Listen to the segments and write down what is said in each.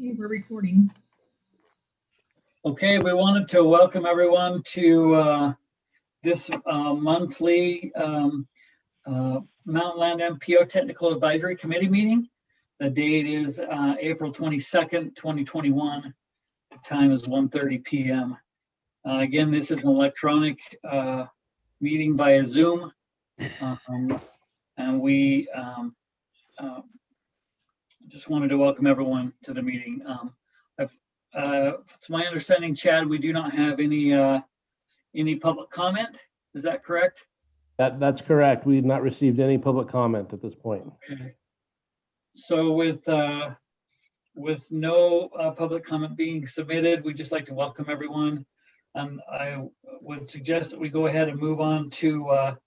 Okay, we're recording. Okay, we wanted to welcome everyone to this monthly Mountain Land MPO Technical Advisory Committee meeting. The date is April 22nd, 2021. The time is 1:30 p.m. Again, this is an electronic meeting via Zoom. And we just wanted to welcome everyone to the meeting. It's my understanding, Chad, we do not have any public comment. Is that correct? That's correct. We've not received any public comment at this point. Okay. So with no public comment being submitted, we'd just like to welcome everyone. And I would suggest that we go ahead and move on to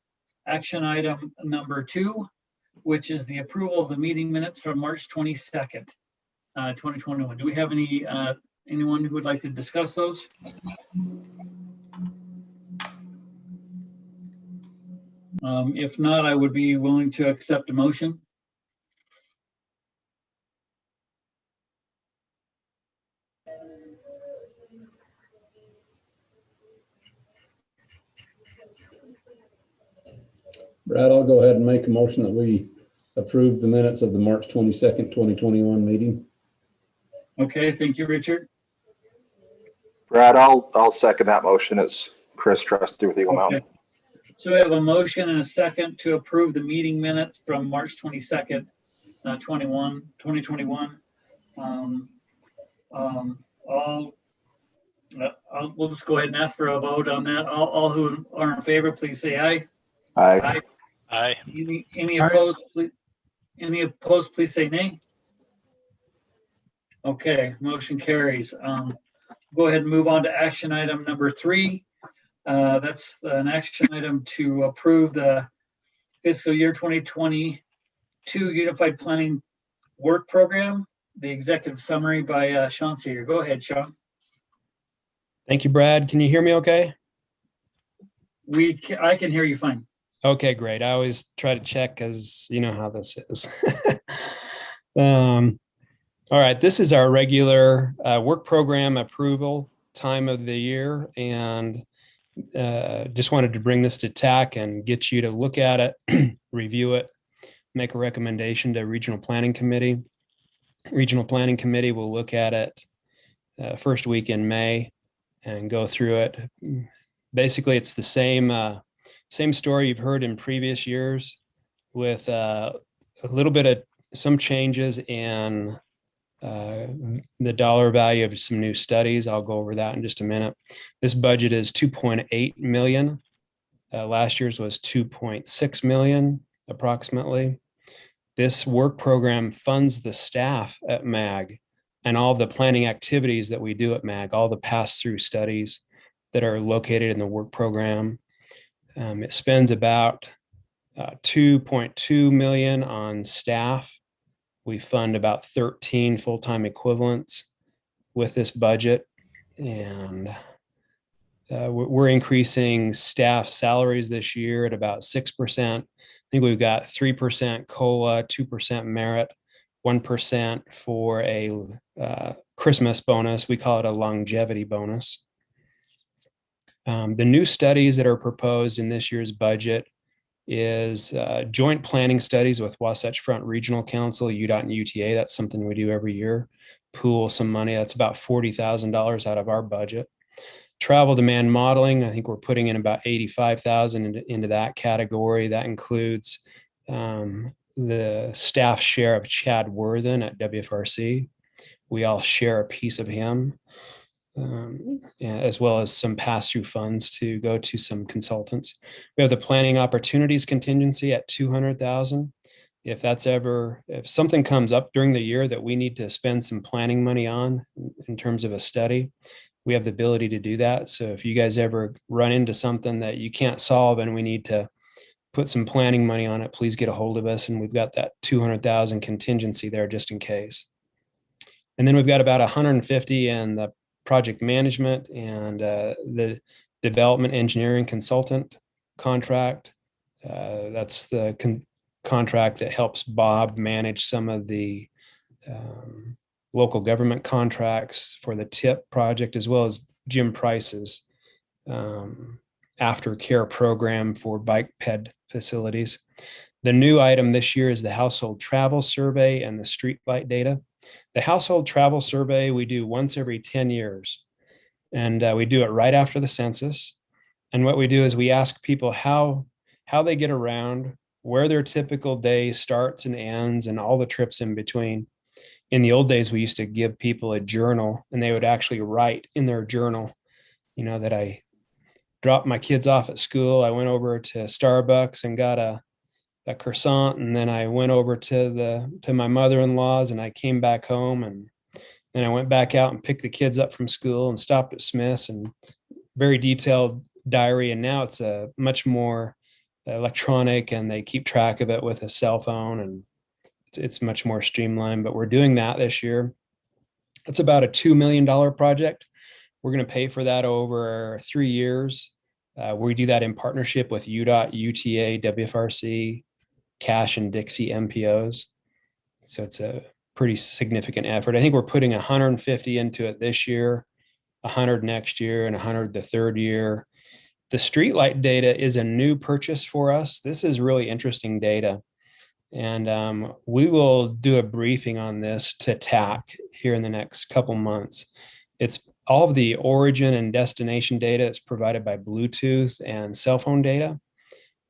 action item number 2, which is the approval of the meeting minutes from March 22nd, 2021. Do we have anyone who would like to discuss those? If not, I would be willing to accept a motion. Brad, I'll go ahead and make a motion that we approve the minutes of the March 22nd, 2021 meeting. Okay, thank you, Richard. Brad, I'll second that motion as Chris trusted with Eagle Mountain. So we have a motion and a second to approve the meeting minutes from March 22nd, 2021. We'll just go ahead and ask for a vote on that. All who are in favor, please say aye. Aye. Aye. Any opposed? Any opposed, please say nay. Okay, motion carries. Go ahead and move on to action item number 3. That's an action item to approve the fiscal year 2022 Unified Planning Work Program, the executive summary by Sean Seeger. Go ahead, Sean. Thank you, Brad. Can you hear me okay? I can hear you fine. Okay, great. I always try to check because you know how this is. All right, this is our regular work program approval time of the year, and just wanted to bring this to TAC and get you to look at it, review it, make a recommendation to Regional Planning Committee. Regional Planning Committee will look at it first week in May and go through it. Basically, it's the same story you've heard in previous years, with a little bit of some changes in the dollar value of some new studies. I'll go over that in just a minute. This budget is 2.8 million. Last year's was 2.6 million approximately. This work program funds the staff at MAG and all the planning activities that we do at MAG, all the pass-through studies that are located in the work program. It spends about 2.2 million on staff. We fund about 13 full-time equivalents with this budget, and we're increasing staff salaries this year at about 6%. I think we've got 3% COLA, 2% merit, 1% for a Christmas bonus. We call it a longevity bonus. The new studies that are proposed in this year's budget is joint planning studies with Wasatch Front Regional Council, UDOT and UTA. That's something we do every year. Pool some money. That's about $40,000 out of our budget. Travel demand modeling, I think we're putting in about $85,000 into that category. That includes the staff share of Chad Worthen at WFRC. We all share a piece of him. As well as some pass-through funds to go to some consultants. We have the planning opportunities contingency at $200,000. If something comes up during the year that we need to spend some planning money on in terms of a study, we have the ability to do that. So if you guys ever run into something that you can't solve and we need to put some planning money on it, please get a hold of us. And we've got that $200,000 contingency there just in case. And then we've got about 150 in the project management and the development engineering consultant contract. That's the contract that helps Bob manage some of the local government contracts for the TIP project, as well as Jim Price's aftercare program for bike ped facilities. The new item this year is the household travel survey and the streetlight data. The household travel survey we do once every 10 years, and we do it right after the census. And what we do is we ask people how they get around, where their typical day starts and ends, and all the trips in between. In the old days, we used to give people a journal, and they would actually write in their journal, that I dropped my kids off at school. I went over to Starbucks and got a croissant, and then I went over to my mother-in-law's, and I came back home, and then I went back out and picked the kids up from school and stopped at Smith's, and very detailed diary. And now it's a much more electronic, and they keep track of it with a cell phone, and it's much more streamlined. But we're doing that this year. It's about a $2 million project. We're going to pay for that over 3 years. We do that in partnership with UDOT, UTA, WFRC, Cash and Dixie MPOs. So it's a pretty significant effort. I think we're putting 150 into it this year, 100 next year, and 100 the third year. The streetlight data is a new purchase for us. This is really interesting data. And we will do a briefing on this to TAC here in the next couple months. It's all of the origin and destination data is provided by Bluetooth and cell phone data.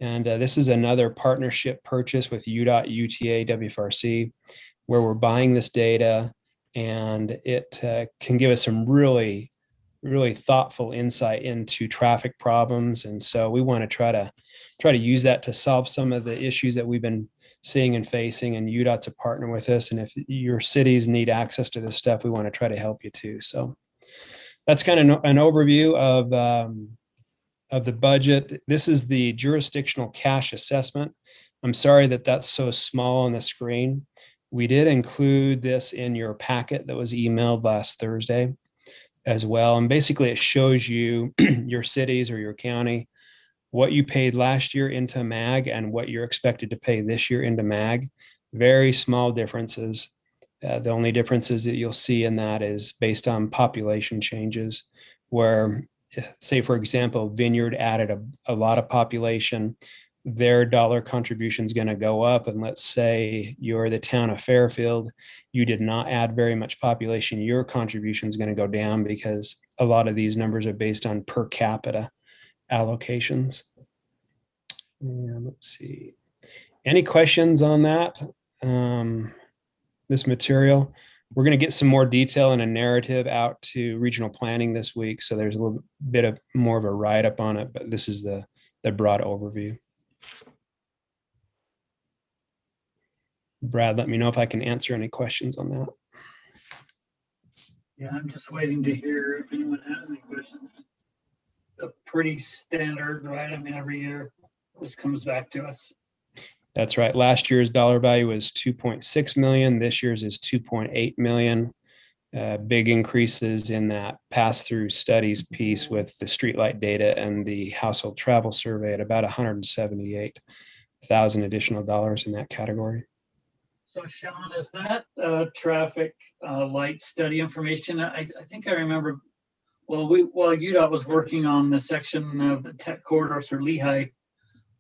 And this is another partnership purchase with UDOT, UTA, WFRC, where we're buying this data, and it can give us some really thoughtful insight into traffic problems. And so we want to try to use that to solve some of the issues that we've been seeing and facing, and UDOT's a partner with us. And if your cities need access to this stuff, we want to try to help you too. So that's kind of an overview of the budget. This is the jurisdictional cash assessment. I'm sorry that that's so small on the screen. We did include this in your packet that was emailed last Thursday as well. And basically it shows you your cities or your county, what you paid last year into MAG and what you're expected to pay this year into MAG. Very small differences. The only differences that you'll see in that is based on population changes, where, say, for example, Vineyard added a lot of population, their dollar contribution is going to go up. And let's say you're the town of Fairfield, you did not add very much population, your contribution is going to go down, because a lot of these numbers are based on per capita allocations. And let's see. Any questions on that? This material, we're going to get some more detail and a narrative out to regional planning this week. So there's a little bit of more of a write-up on it, but this is the broad overview. Brad, let me know if I can answer any questions on that. Yeah, I'm just waiting to hear if anyone has any questions. It's a pretty standard, right? I mean, every year this comes back to us. That's right. Last year's dollar value was 2.6 million. This year's is 2.8 million. Big increases in that pass-through studies piece with the streetlight data and the household travel survey at about 178,000 additional dollars in that category. So Sean, is that traffic light study information? I think I remember, while UDOT was working on the section of the tech corridor through Lehigh,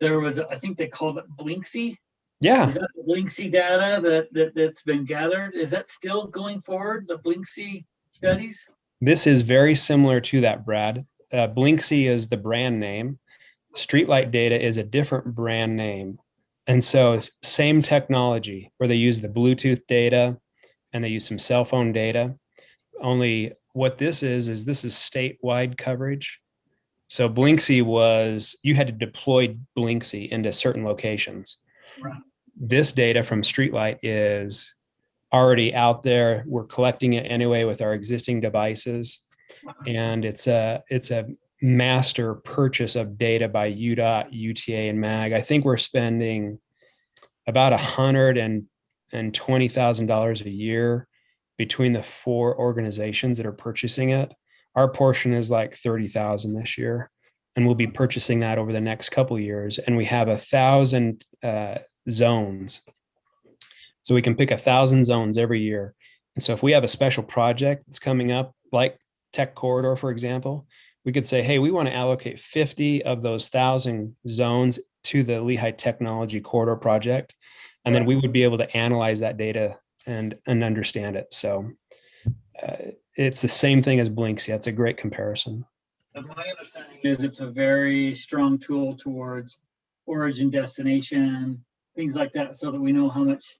there was, I think they called it Blinksy. Yeah. Is that the Blinksy data that's been gathered? Is that still going forward, the Blinksy studies? This is very similar to that, Brad. Blinksy is the brand name. Streetlight data is a different brand name. And so same technology, where they use the Bluetooth data and they use some cell phone data. Only what this is this is statewide coverage. So Blinksy was, you had to deploy Blinksy into certain locations. Right. This data from Streetlight is already out there. We're collecting it anyway with our existing devices. And it's a master purchase of data by UDOT, UTA, and MAG. I think we're spending about $120,000 a year between the 4 organizations that are purchasing it. Our portion is like 30,000 this year, and we'll be purchasing that over the next couple of years. And we have 1,000 zones. So we can pick 1,000 zones every year. And so if we have a special project that's coming up, like Tech Corridor, for example, we could say, hey, we want to allocate 50 of those 1,000 zones to the Lehigh Technology Corridor project. And then we would be able to analyze that data and understand it. So it's the same thing as Blinks. Yeah, it's a great comparison. And my understanding is it's a very strong tool towards origin, destination, things like that, so that we know how much.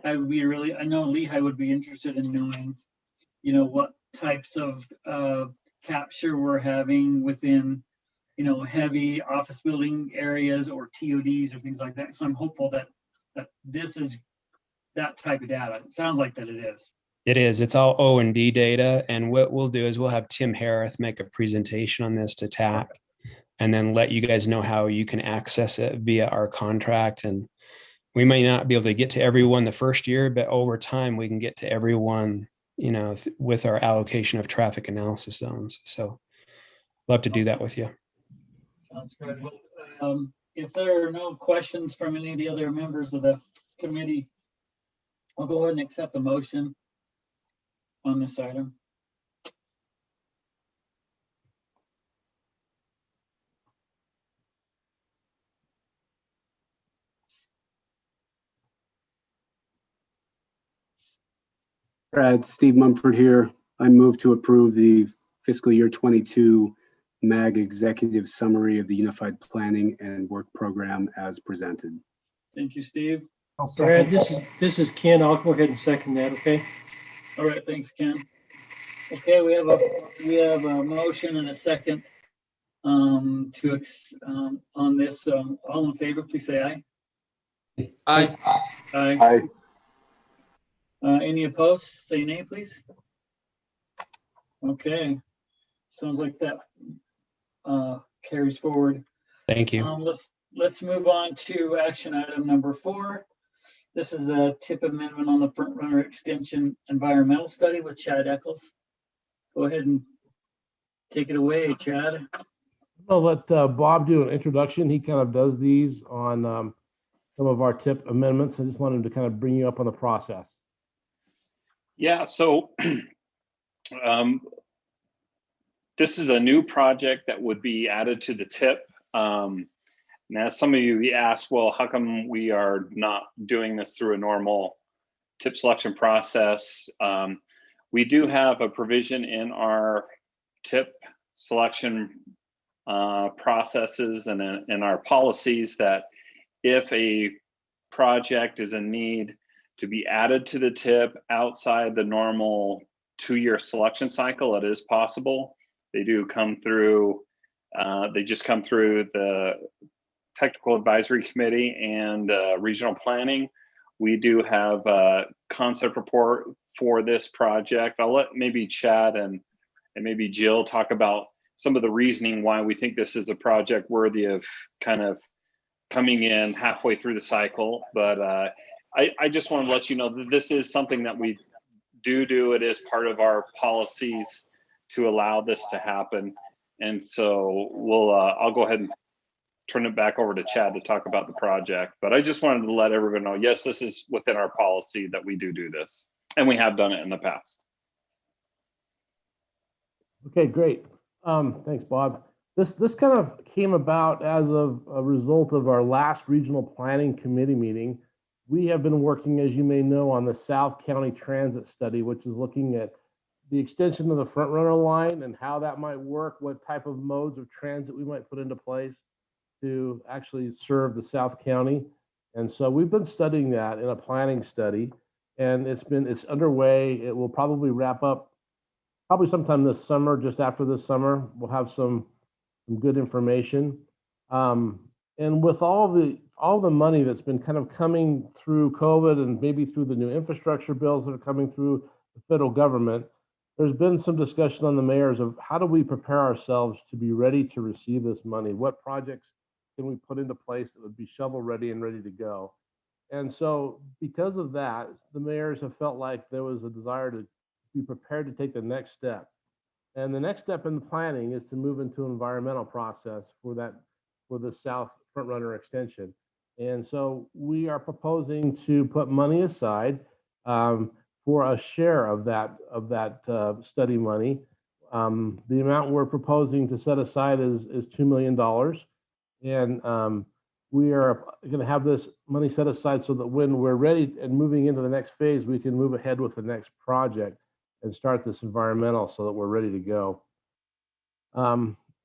I know Lehigh would be interested in knowing, what types of capture we're having within, heavy office building areas or TODs or things like that. So I'm hopeful that this is that type of data. It sounds like that it is. It is. It's all O&D data. And what we'll do is we'll have Tim Harris make a presentation on this to TAC and then let you guys know how you can access it via our contract. And we may not be able to get to everyone the first year, but over time we can get to everyone, with our allocation of traffic analysis zones. So love to do that with you. Sounds good. Well, if there are no questions from any of the other members of the committee, I'll go ahead and accept the motion on this item. Brad, Steve Mumford here. I move to approve the fiscal year 22 MAG executive summary of the Unified Planning and Work Program as presented. Thank you, Steve. I'll Brad, second. this is Ken. I'll go ahead and second that, okay? All right, thanks, Ken. Okay, we have a motion and a second on this. All in favor, please say aye. Aye. Aye. Aye. Any opposed? Say nay, please. Okay, sounds like that carries forward. Thank you. Let's move on to action item number 4. This is the tip amendment on the Front Runner Extension environmental study with Chad Eccles. Go ahead and take it away, Chad. I'll let Bob do an introduction. He kind of does these on some of our tip amendments. I just wanted to kind of bring you up on the process. Yeah, so this is a new project that would be added to the tip. Now, some of you asked, well, how come we are not doing this through a normal tip selection process? We do have a provision in our tip selection processes and in our policies that if a project is in need to be added to the tip outside the normal 2-year selection cycle, it is possible. They do come through, they just come through the Technical Advisory Committee and Regional Planning. We do have a concept report for this project. I'll let maybe Chad and maybe Jill talk about some of the reasoning why we think this is a project worthy of kind of coming in halfway through the cycle. But I just want to let you know that this is something that we do. It is part of our policies to allow this to happen. And so I'll go ahead and turn it back over to Chad to talk about the project. But I just wanted to let everyone know, yes, this is within our policy that we do this, and we have done it in the past. Okay, great. Thanks, Bob. This kind of came about as of a result of our last regional planning committee meeting. We have been working, as you may know, on the South County Transit Study, which is looking at the extension of the Front Runner line and how that might work, what type of modes of transit we might put into place to actually serve the South County. And so we've been studying that in a planning study, and it's underway. It will probably wrap up probably sometime this summer, just after this summer. We'll have some good information. And with all the money that's been kind of coming through COVID and maybe through the new infrastructure bills that are coming through the federal government, there's been some discussion on the mayors of how do we prepare ourselves to be ready to receive this money? What projects can we put into place that would be shovel ready and ready to go? And so because of that, the mayors have felt like there was a desire to be prepared to take the next step. And the next step in the planning is to move into an environmental process for the South Front Runner extension. And so we are proposing to put money aside for a share of that study money. The amount we're proposing to set aside is $2 million. And we are going to have this money set aside so that when we're ready and moving into the next phase, we can move ahead with the next project and start this environmental so that we're ready to go.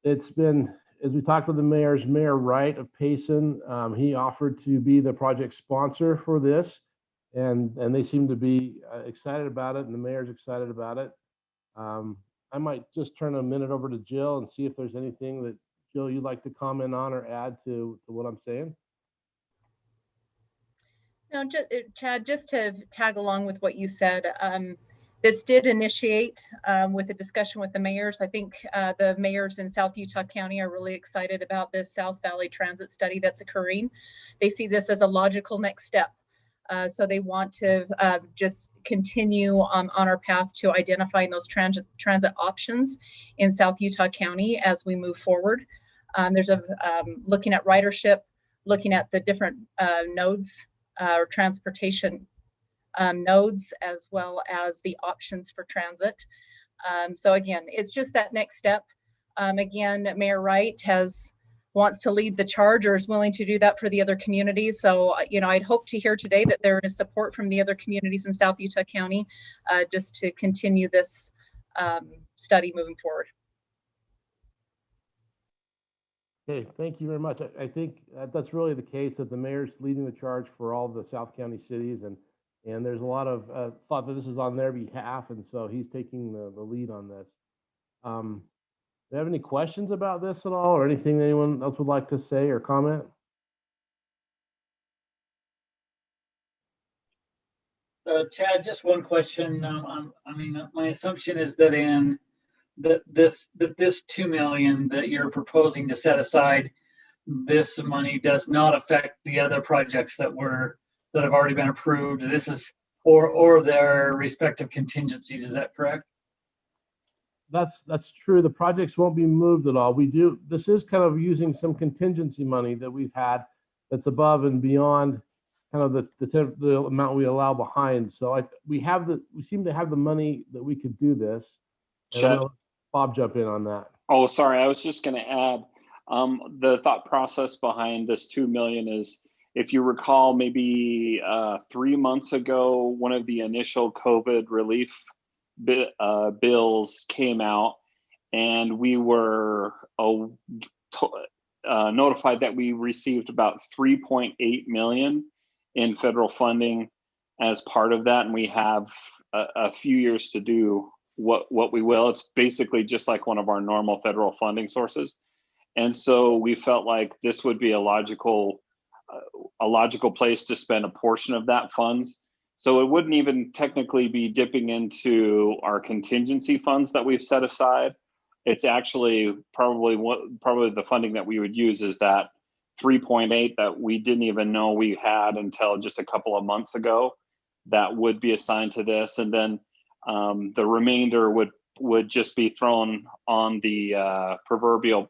It's been, as we talked with the mayors, Mayor Wright of Payson, he offered to be the project sponsor for this, and they seem to be excited about it, and the mayor's excited about it. I might just turn a minute over to Jill and see if there's anything that, Jill, you'd like to comment on or add to what I'm saying? No, Chad, just to tag along with what you said, this did initiate with a discussion with the mayors. I think the mayors in South Utah County are really excited about this South Valley Transit study that's occurring. They see this as a logical next step. So they want to just continue on our path to identifying those transit options in South Utah County as we move forward. There's looking at ridership, looking at the different nodes or transportation nodes, as well as the options for transit. So again, it's just that next step. Again, Mayor Wright wants to lead the charge, or is willing to do that for the other communities. So, I'd hope to hear today that there is support from the other communities in South Utah County just to continue this study moving forward. Okay, thank you very much. I think that's really the case, that the mayor's leading the charge for all the South County cities, and there's a lot of thought that this is on their behalf, and so he's taking the lead on this. Do you have any questions about this at all, or anything anyone else would like to say or comment? Chad, just one question. My assumption is that this 2 million that you're proposing to set aside, this money does not affect the other projects that have already been approved. This is or their respective contingencies. Is that correct? That's true. The projects won't be moved at all. This is kind of using some contingency money that we've had that's above and beyond kind of the amount we allow behind. So we seem to have the money that we could do this. Chad, Bob, jump in on that. Oh, sorry. I was just going to add the thought process behind this 2 million is, if you recall, maybe 3 months ago, one of the initial COVID relief bills came out, and we were notified that we received about 3.8 million in federal funding as part of that, and we have a few years to do what we will. It's basically just like one of our normal federal funding sources, and so we felt like this would be a logical place to spend a portion of that funds. So it wouldn't even technically be dipping into our contingency funds that we've set aside. It's actually probably the funding that we would use is that 3.8 that we didn't even know we had until just a couple of months ago, that would be assigned to this. And then the remainder would just be thrown on the proverbial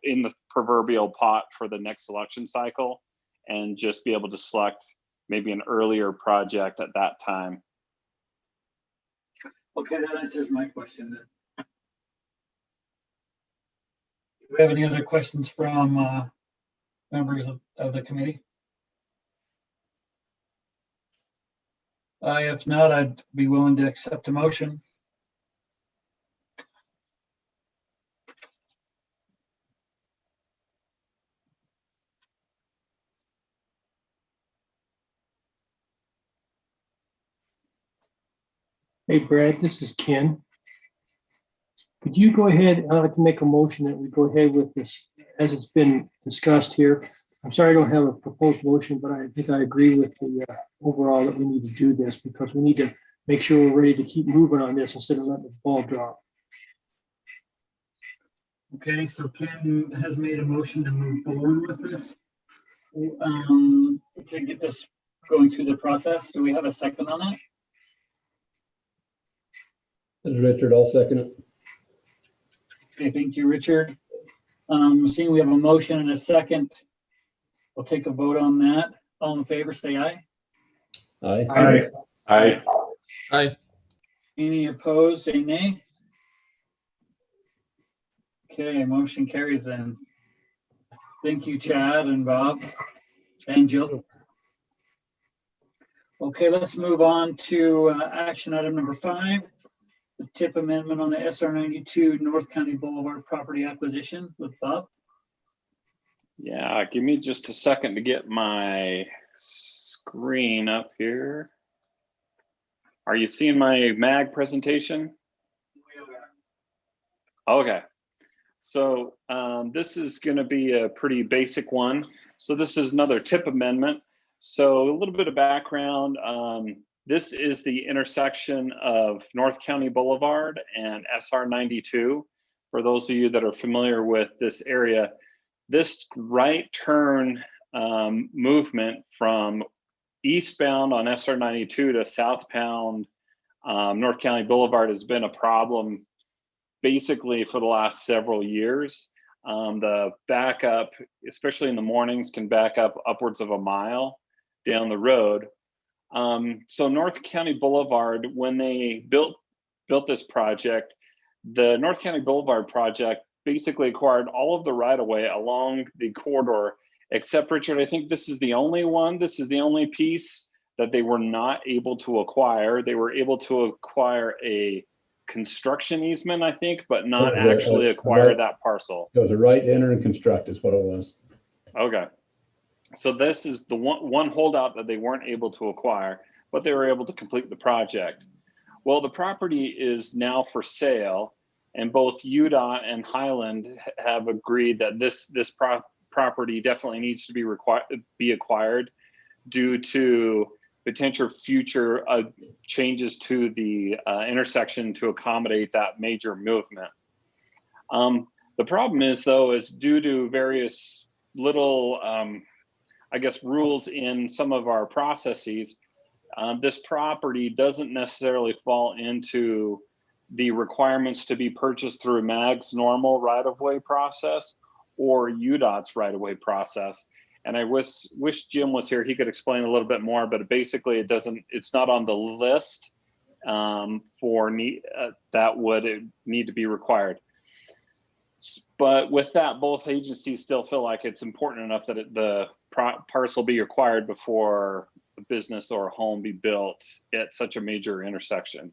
pot for the next selection cycle, and just be able to select maybe an earlier project at that time. Okay, that answers my question then. Do we have any other questions from members of the committee? If not, I'd be willing to accept a motion. Hey, Brad, this is Ken. Could you go ahead, I'd like to make a motion that we go ahead with this as it's been discussed here. I'm sorry I don't have a proposed motion, but I think I agree with the overall that we need to do this, because we need to make sure we're ready to keep moving on this instead of letting the ball drop. Okay, so Ken has made a motion to move forward with this. To get this going through the process. Do we have a second on that? This is Richard. I'll second it. Okay, thank you, Richard. Seeing we have a motion and a second, we'll take a vote on that. All in favor, say aye. Aye. Aye. Aye. Aye. Any opposed, say nay. Okay, motion carries then. Thank you, Chad and Bob and Jill. Okay, let's move on to action item number 5, the tip amendment on the SR 92 North County Boulevard property acquisition with Bob. Yeah, give me just a second to get my screen up here. Are you seeing my MAG presentation? Okay. So this is going to be a pretty basic one. So this is another tip amendment. So a little bit of background. This is the intersection of North County Boulevard and SR 92. For those of you that are familiar with this area, this right turn movement from eastbound on SR 92 to southbound North County Boulevard has been a problem basically for the last several years. The backup, especially in the mornings, can back up upwards of a mile down the road. So North County Boulevard, when they built this project, the North County Boulevard project basically acquired all of the right-of-way along the corridor, except, Richard, I think this is the only one, this is the only piece that they were not able to acquire. They were able to acquire a construction easement, I think, but not actually acquire that parcel. It was a right to enter and construct is what it was. Okay. So this is the one holdout that they weren't able to acquire, but they were able to complete the project. Well, the property is now for sale, and both UDOT and Highland have agreed that this property definitely needs to be acquired due to potential future changes to the intersection to accommodate that major movement. The problem is, though, is due to various little, I guess, rules in some of our processes, this property doesn't necessarily fall into the requirements to be purchased through MAG's normal right-of-way process or UDOT's right-of-way process. And I wish Jim was here. He could explain a little bit more, but basically it's not on the list that would need to be required. But with that, both agencies still feel like it's important enough that the parcel be acquired before a business or a home be built at such a major intersection.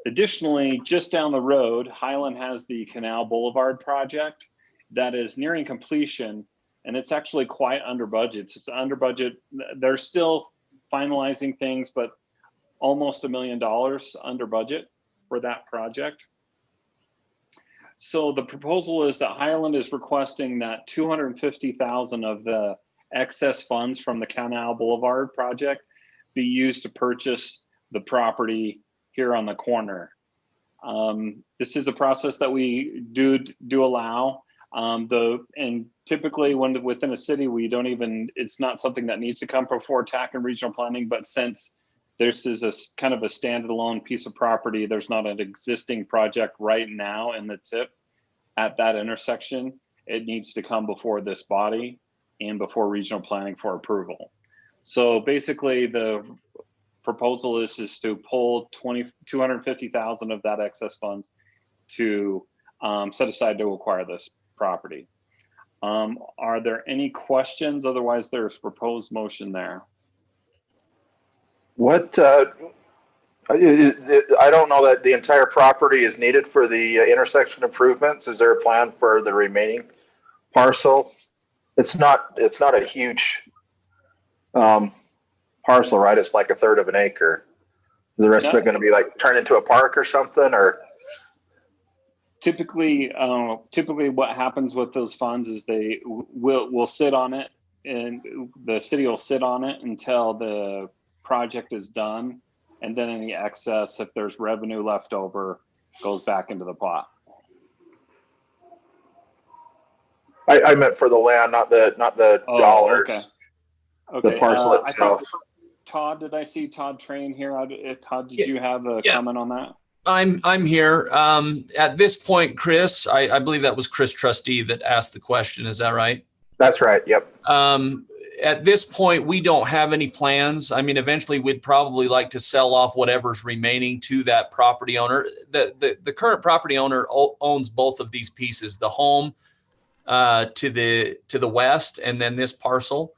Additionally, just down the road, Highland has the Canal Boulevard project that is nearing completion, and it's actually quite under budget. It's under budget. They're still finalizing things, but almost $1 million under budget for that project. So the proposal is that Highland is requesting that $250,000 of the excess funds from the Canal Boulevard project be used to purchase the property here on the corner. This is a process that we do allow. And typically when within a city, it's not something that needs to come before TAC and regional planning, but since this is a kind of a standalone piece of property, there's not an existing project right now in the tip at that intersection, it needs to come before this body and before regional planning for approval. So basically the proposal is to pull $250,000 of that excess funds to set aside to acquire this property. Are there any questions? Otherwise, there's proposed motion there. What, I don't know that the entire property is needed for the intersection improvements. Is there a plan for the remaining parcel? It's not a huge parcel, right? It's like 1/3 of an acre. Is the rest of it going to be like turned into a park or something, or? Typically what happens with those funds is they will sit on it, and the city will sit on it until the project is done, and then any excess, if there's revenue left over, goes back into the pot. I meant for the land, not the dollars. Okay. The parcel itself. Todd, did I see Todd Train here? Todd, did you have a comment on that? I'm here. At this point, Chris, I believe that was Chris Trustee that asked the question. Is that right? That's right. Yep. at this point, we don't have any plans. I mean, eventually we'd probably like to sell off whatever's remaining to that property owner. The current property owner owns both of these pieces, the home to the west, and then this parcel.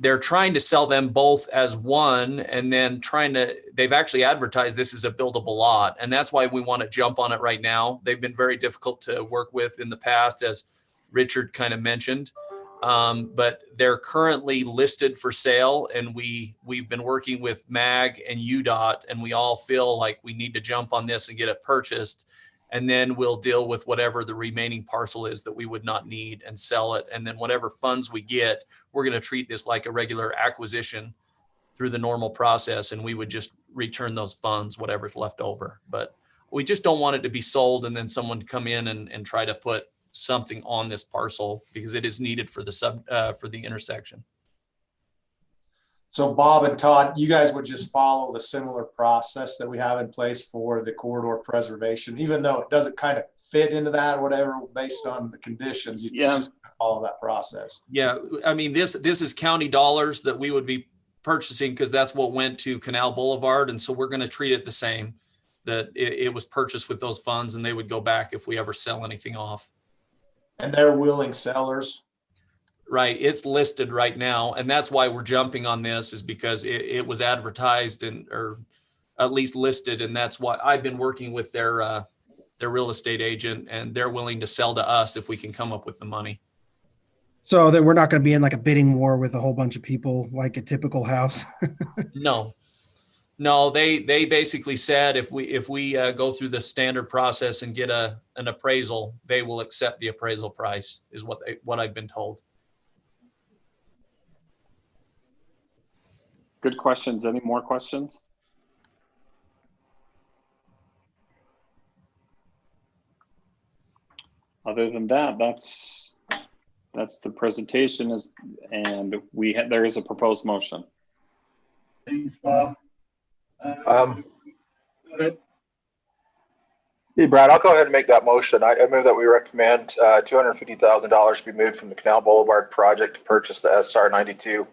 They're trying to sell them both as one, and then they've actually advertised this as a buildable lot. And that's why we want to jump on it right now. They've been very difficult to work with in the past, as Richard kind of mentioned. But they're currently listed for sale, and we've been working with MAG and UDOT, and we all feel like we need to jump on this and get it purchased. And then we'll deal with whatever the remaining parcel is that we would not need and sell it. And then whatever funds we get, we're going to treat this like a regular acquisition through the normal process. And we would just return those funds, whatever's left over. But we just don't want it to be sold and then someone come in and try to put something on this parcel, because it is needed for the intersection. So Bob and Todd, you guys would just follow the similar process that we have in place for the corridor preservation, even though it doesn't kind of fit into that or whatever, based on the conditions, you just follow that process. Yeah, I mean, this is county dollars that we would be purchasing, because that's what went to Canal Boulevard. And so we're going to treat it the same, that it was purchased with those funds, and they would go back if we ever sell anything off. And they're willing sellers. Right. It's listed right now. And that's why we're jumping on this, is because it was advertised or at least listed. And that's why I've been working with their real estate agent, and they're willing to sell to us if we can come up with the money. So that we're not going to be in like a bidding war with a whole bunch of people like a typical house. No, they basically said if we go through the standard process and get an appraisal, they will accept the appraisal price, is what I've been told. Good questions. Any more questions? Other than that, that's the presentation, and there is a proposed motion. Thanks, Bob. Hey, Brad, I'll go ahead and make that motion. I move that we recommend $250,000 to be moved from the Canal Boulevard project to purchase the SR 92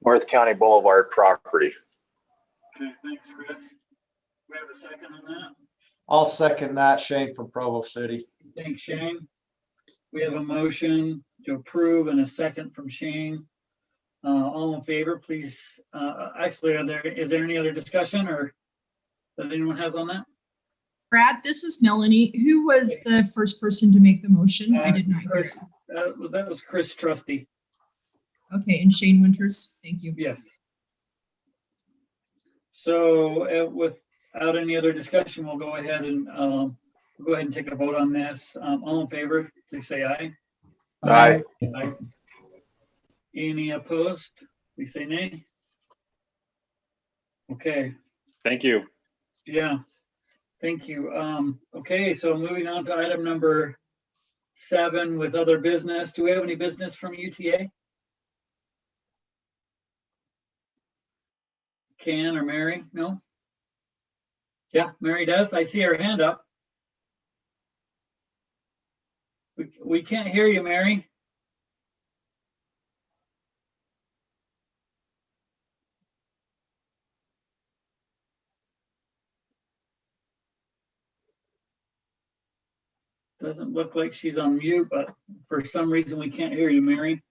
North County Boulevard property. Okay, thanks, Chris. We have a second on that. I'll second that, Shane from Provo City. Thanks, Shane. We have a motion to approve and a second from Shane. All in favor, please. Actually, is there any other discussion, or that anyone has on that? Brad, this is Melanie. Who was the first person to make the motion? I did not hear. That was Chris Trusty. Okay, and Shane Winters, thank you. Yes. So without any other discussion, we'll go ahead and take a vote on this. All in favor, please say aye. Aye. Aye. Any opposed? Please say nay. Okay. Thank you. Yeah. Thank you. Okay, so moving on to item number 7 with other business. Do we have any business from UTA? Ken or Mary? No? Yeah, Mary does. I see her hand up. We can't hear you, Mary. Doesn't look like she's on mute, but for some reason we can't hear you, Mary.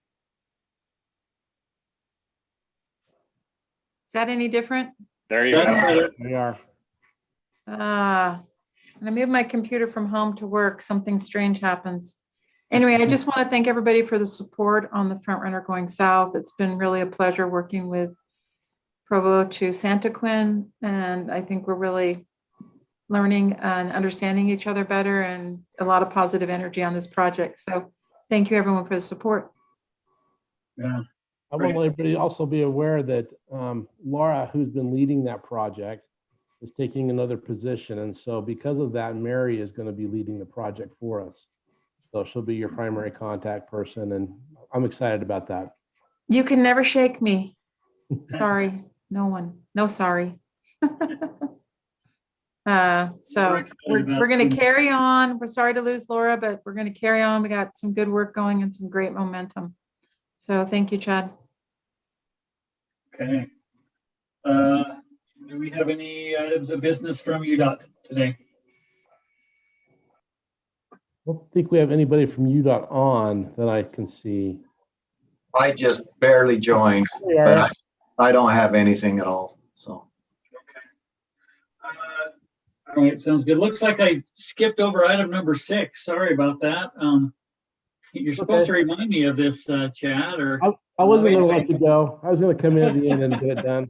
Is that any different? There you go. We are. When I move my computer from home to work, something strange happens. Anyway, I just want to thank everybody for the support on the Front Runner going south. It's been really a pleasure working with Provo to Santaquin, and I think we're really learning and understanding each other better, and a lot of positive energy on this project. So thank you everyone for the support. Yeah. I want everybody to also be aware that Laura, who's been leading that project, is taking another position. And so because of that, Mary is going to be leading the project for us. So she'll be your primary contact person. And I'm excited about that. You can never shake me. Sorry, no one, no sorry. So we're going to carry on. We're sorry to lose Laura, but we're going to carry on. We got some good work going and some great momentum. So thank you, Chad. Okay. Do we have any items of business from UDOT today? I don't think we have anybody from UDOT on that I can see. I just barely joined, but I don't have anything at all, so. All right, sounds good. Looks like I skipped over item number 6. Sorry about that. You're supposed to remind me of this, Chad, or. I wasn't going to let you go. I was going to come in at the end and get it done.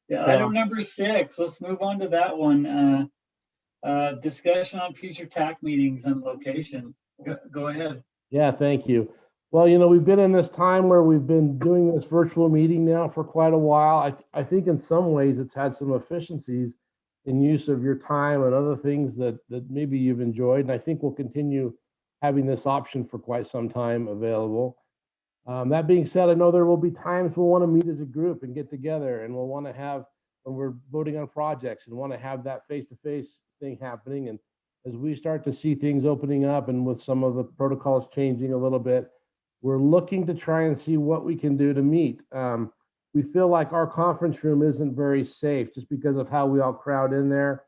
Yeah, So, item number 6. Let's move on to that one. Discussion on future TAC meetings and location. Go ahead. yeah, thank you. Well, we've been in this time where we've been doing this virtual meeting now for quite a while. I think in some ways it's had some efficiencies in use of your time and other things that maybe you've enjoyed. And I think we'll continue having this option for quite some time available. That being said, I know there will be times we'll want to meet as a group and get together, and we'll want to have, when we're voting on projects, and want to have that face-to-face thing happening. And as we start to see things opening up and with some of the protocols changing a little bit, we're looking to try and see what we can do to meet. We feel like our conference room isn't very safe just because of how we all crowd in there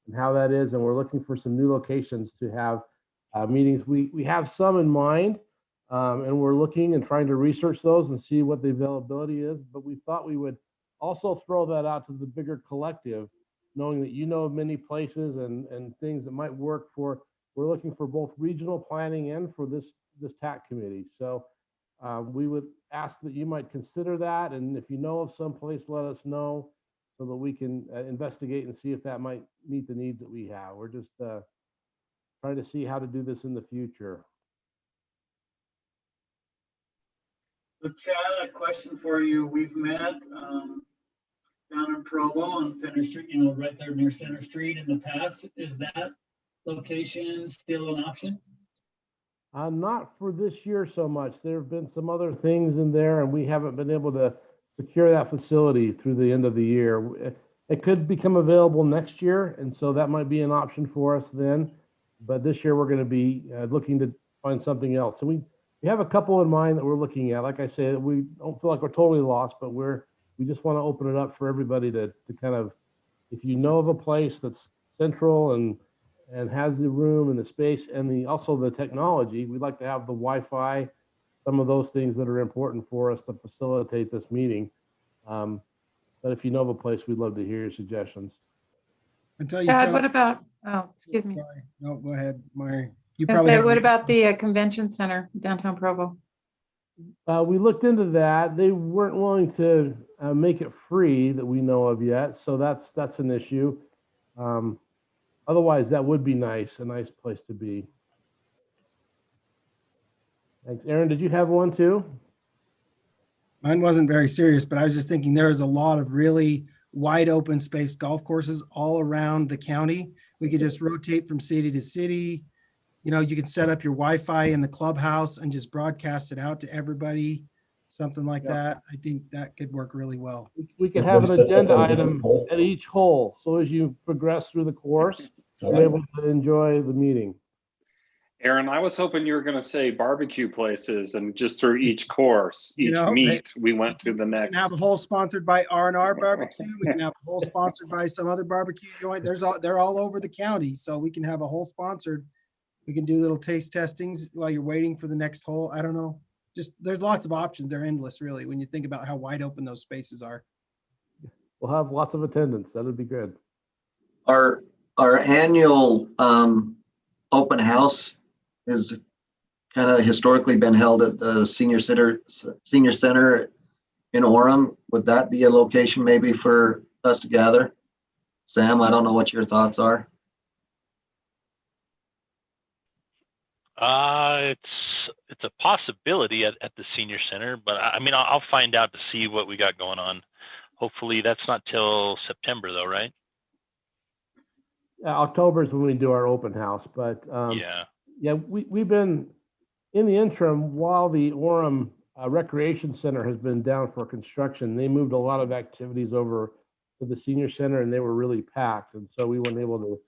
and how that is. And we're looking for some new locations to have meetings. We have some in mind, and we're looking and trying to research those and see what the availability is. But we thought we would also throw that out to the bigger collective, knowing that of many places and things that might work for. We're looking for both regional planning and for this TAC committee. So we would ask that you might consider that. And if you know of some place, let us know so that we can investigate and see if that might meet the needs that we have. We're just trying to see how to do this in the future. So Chad, a question for you. We've met down in Provo on Center Street, right there near Center Street in the past. Is that location still an option? Not for this year so much. There have been some other things in there, and we haven't been able to secure that facility through the end of the year. It could become available next year, and so that might be an option for us then. But this year, we're going to be looking to find something else. So we have a couple in mind that we're looking at. Like I said, we don't feel like we're totally lost, but we just want to open it up for everybody to kind of, if you know of a place that's central and has the room and the space and also the technology, we'd like to have the Wi-Fi, some of those things that are important for us to facilitate this meeting. But if you know of a place, we'd love to hear your suggestions. Until you Chad, said, what about, excuse me. sorry. No, go ahead, Mary. You I probably say, have. what about the convention center downtown Provo? We looked into that. They weren't willing to make it free that we know of yet. So that's an issue. Otherwise, that would be nice, a nice place to be. Thanks. Aaron, did you have one too? Mine wasn't very serious, but I was just thinking there is a lot of really wide open space golf courses all around the county. We could just rotate from city to city. You can set up your Wi-Fi in the clubhouse and just broadcast it out to everybody, something like that. I think that could work really well. We could have an agenda item at each hole. So as you progress through the course, you're able to enjoy the meeting. Aaron, I was hoping you were going to say barbecue places, and just through each course, each meet, we went to the next. We can have a hole sponsored by R&R Barbecue. We can have a hole sponsored by some other barbecue joint. They're all over the county, so we can have a hole sponsored. We can do little taste testings while you're waiting for the next hole. I don't know. Just there's lots of options. They're endless, really, when you think about how wide open those spaces are. We'll have lots of attendance. That would be good. Our annual open house is kind of historically been held at the senior center in Orem. Would that be a location maybe for us to gather? Sam, I don't know what your thoughts are. It's a possibility at the senior center, but I mean, I'll find out to see what we got going on. Hopefully that's not till September though, right? October is when we do our open house, but we've been in the interim while the Orem Recreation Center has been down for construction. They moved a lot of activities over to the senior center and they were really packed. And so we weren't able to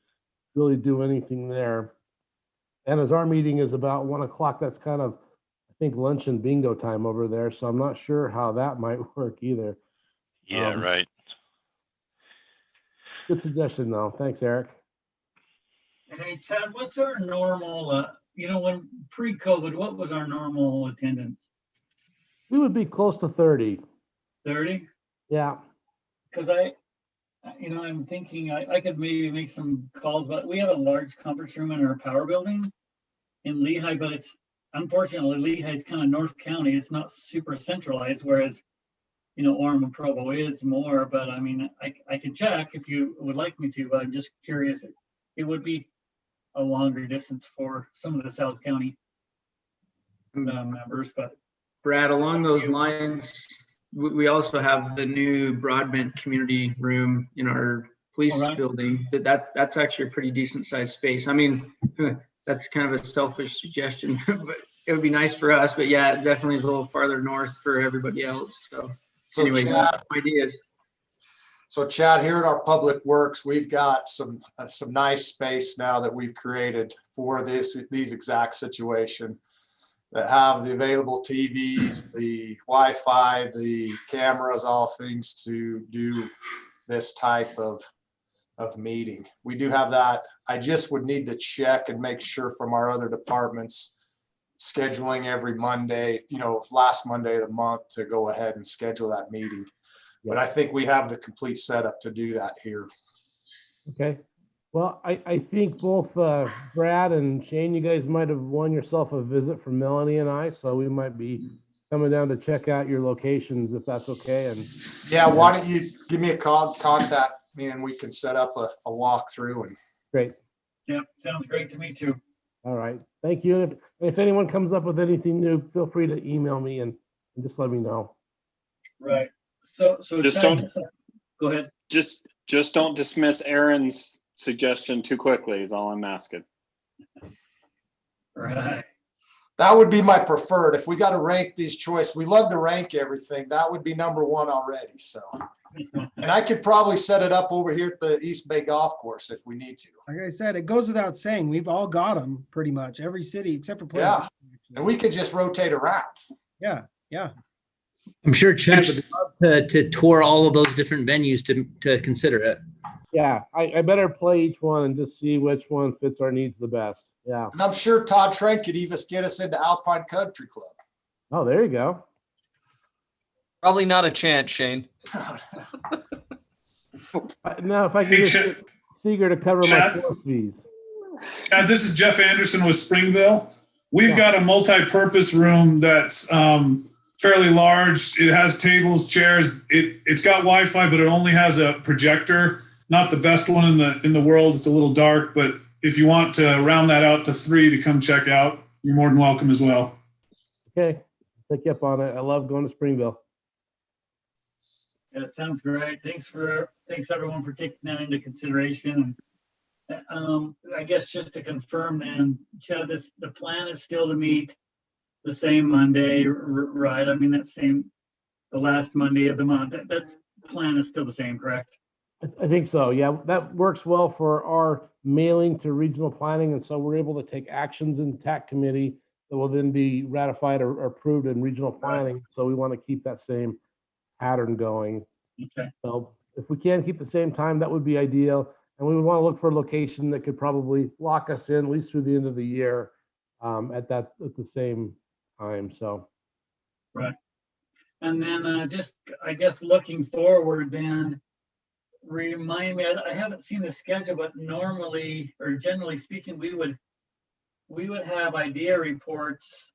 really do anything there. And as our meeting is about 1 o'clock, that's kind of, I think, lunch and bingo time over there. So I'm not sure how that might work either. Yeah, right. Good suggestion, though. Thanks, Eric. Hey, Chad, what's our normal, when pre-COVID, what was our normal attendance? We would be close to 30. 30? Yeah. Because I'm thinking I could maybe make some calls, but we have a large conference room in our power building in Lehigh, but unfortunately, Lehigh is kind of North County. It's not super centralized, whereas, Orem and Provo is more, but I mean, I can check if you would like me to, but I'm just curious. It would be a longer distance for some of the South County members, but. Brad, along those lines, we also have the new Broadbent community room in our police building. That's actually a pretty decent sized space. I mean, that's kind of a selfish suggestion, but it would be nice for us. But yeah, it definitely is a little farther north for everybody else. So anyway, ideas. So Chad, here at our Public Works, we've got some nice space now that we've created for these exact situation, that have the available TVs, the Wi-Fi, the cameras, all things to do this type of meeting. We do have that. I just would need to check and make sure from our other departments scheduling every Monday, last Monday of the month, to go ahead and schedule that meeting. But I think we have the complete setup to do that here. Okay. Well, I think both Brad and Shane, you guys might have won yourself a visit from Melanie and I, so we might be coming down to check out your locations if that's okay. And yeah, why don't you give me a call, contact me, and we can set up a walkthrough. And great. Yeah, sounds great to me too. All right, thank you. And if anyone comes up with anything new, feel free to email me and just let me know. Right. So just Chad, go ahead. Just don't dismiss Aaron's suggestion too quickly is all I'm asking. Right. That would be my preferred. If we got to rank these choices, we love to rank everything. That would be number one already. So, and I could probably set it up over here at the East Bay Golf Course if we need to. Like I said, it goes without saying, we've all got them pretty much, every city except for Pleasant. Yeah, and we could just rotate around. Yeah, yeah. I'm sure Chad would love to tour all of those different venues to consider it. Yeah, I better play each one and just see which one fits our needs the best. Yeah. And I'm sure Todd Trent could even get us into Alpine Country Club. Oh, there you go. Probably not a chance, Shane. Now, if I could just get Seeger to cover my course fees. Chad, this is Jeff Anderson with Springville. We've got a multi-purpose room that's fairly large. It has tables, chairs. It's got Wi-Fi, but it only has a projector. Not the best one in the world. It's a little dark, but if you want to round that out to 3 to come check out, you're more than welcome as well. Okay, take you up on it. I love going to Springville. Yeah, it sounds great. Thanks everyone for taking that into consideration. I guess just to confirm then, Chad, the plan is still to meet the same Monday, right? I mean, the last Monday of the month. That's plan is still the same, correct? I think so. Yeah, that works well for our mailing to regional planning. And so we're able to take actions in TAC committee that will then be ratified or approved in regional planning. So we want to keep that same pattern going. Okay. So if we can keep the same time, that would be ideal. And we would want to look for a location that could probably lock us in at least through the end of the year at the same time. So. Right. And then just, I guess, looking forward then, remind me, I haven't seen the schedule, but normally or generally speaking, we would have idea reports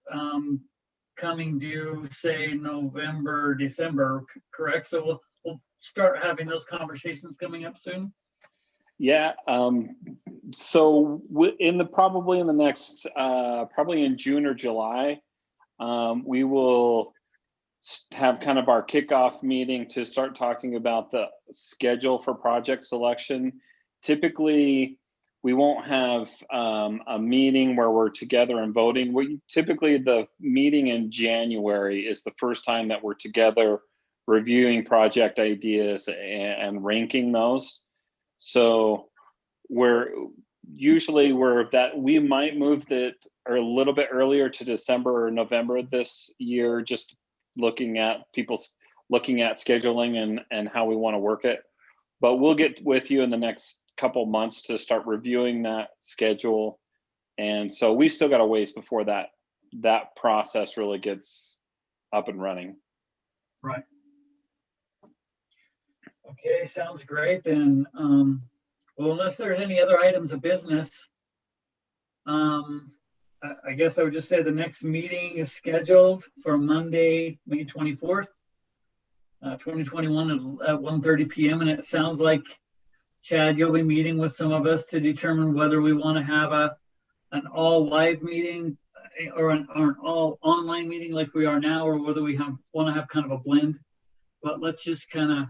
coming due, say November, December, correct? So we'll start having those conversations coming up soon. Yeah. So probably in the next, probably in June or July, we will have kind of our kickoff meeting to start talking about the schedule for project selection. Typically, we won't have a meeting where we're together and voting. Typically, the meeting in January is the first time that we're together reviewing project ideas and ranking those. So we might move it a little bit earlier to December or November this year, just looking at people's looking at scheduling and how we want to work it. But we'll get with you in the next couple months to start reviewing that schedule. And so we still got a ways before that process really gets up and running. Right. Okay, sounds great. Then, well, unless there's any other items of business, I guess I would just say the next meeting is scheduled for Monday, May 24th, 2021 at 1:30 p.m. And it sounds like, Chad, you'll be meeting with some of us to determine whether we want to have an all live meeting or an all online meeting like we are now, or whether we want to have kind of a blend. But let's just kind of,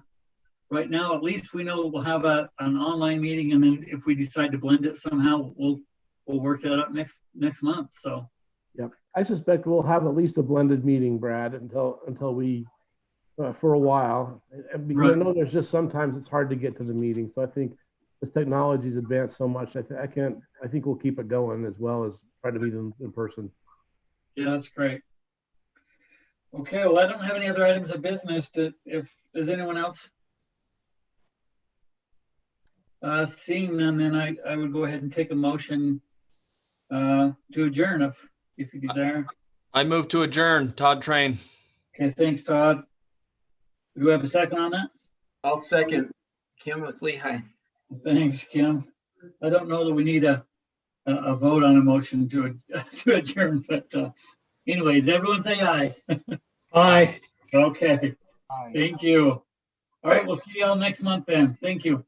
right now, at least we know we'll have an online meeting, and then if we decide to blend it somehow, we'll work that up next month. So, yeah, I suspect we'll have at least a blended meeting, Brad, until we for a while, and because right. I know there's just sometimes it's hard to get to the meeting. So I think this technology's advanced so much. I think we'll keep it going as well as try to meet in person. Yeah, that's great. Okay, well, I don't have any other items of business. Does anyone else? Seeing none, then I would go ahead and take a motion to adjourn if you desire. I move to adjourn. Todd Train. Okay, thanks, Todd. Do we have a second on that? I'll second. Kim with Lehigh. Thanks, Kim. I don't know that we need a vote on a motion to adjourn, but anyways, everyone say aye. Aye. Okay. Thank you. All right, we'll see you all next month then. Thank you.